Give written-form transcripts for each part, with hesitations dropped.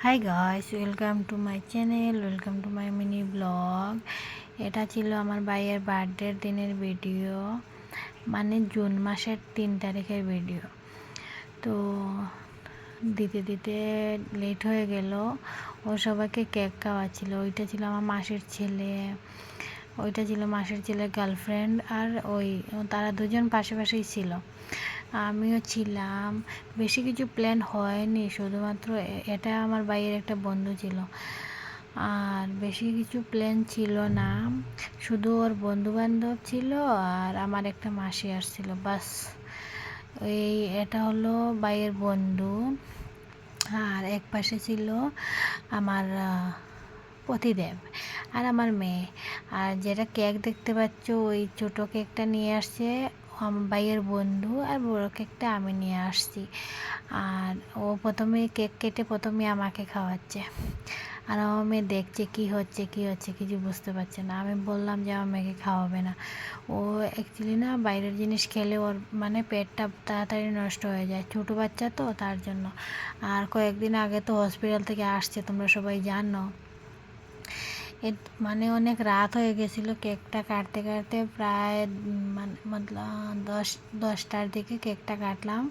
Hi guys, welcome to my channel, welcome to my mini blog. এটা ছিল আমার ভাইয়ের বার্থডের দিনের ভিডিও, মানে জুন মাসের 3 তারিখের ভিডিও। তো দিতে দিতে লেট হয়ে গেল। ও সবাইকে কেক খাওয়াচ্ছিল। ওইটা ছিল আমার মাসির ছেলে, ওইটা ছিল মাসির ছেলের গার্লফ্রেন্ড, আর তারা দুজন পাশাপাশিই ছিল, আমিও ছিলাম। বেশি কিছু প্ল্যান হয়নি, শুধুমাত্র এটা আমার ভাইয়ের একটা বন্ধু ছিল, আর বেশি কিছু প্ল্যান ছিল না। শুধু ওর বন্ধু বান্ধব ছিল আর আমার একটা মাসি আসছিল, বাস। এটা হলো ভাইয়ের বন্ধু, আর এক পাশে ছিল আমার পতিদেব আর আমার মেয়ে। আর যেটা কেক দেখতে পাচ্ছ, ওই ছোটো কেকটা নিয়ে আসছে আমার ভাইয়ের বন্ধু, আর বড়ো কেকটা আমি নিয়ে আসছি। আর ও প্রথমে কেক কেটে প্রথমে আমাকে খাওয়াচ্ছে, আর আমার মেয়ে দেখছে কি হচ্ছে কিছু বুঝতে পারছে না। আমি বললাম যে আমার মেয়েকে খাওয়াবে না। ও অ্যাকচুয়ালি না, বাইরের জিনিস খেলে ওর মানে পেটটা তাড়াতাড়ি নষ্ট হয়ে যায়, ছোটো বাচ্চা তো, তার জন্য। আর কয়েকদিন আগে তো হসপিটাল থেকে আসছে, তোমরা সবাই জানো। মানে অনেক রাত হয়ে গেছিলো কেকটা কাটতে কাটতে, প্রায় মতলব 10টার দিকে কেকটা কাটলাম।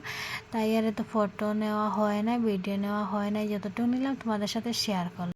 তাই আর তো ফটো নেওয়া হয় না, ভিডিও নেওয়া হয় না, যতটুকু নিলাম তোমাদের সাথে শেয়ার করলাম।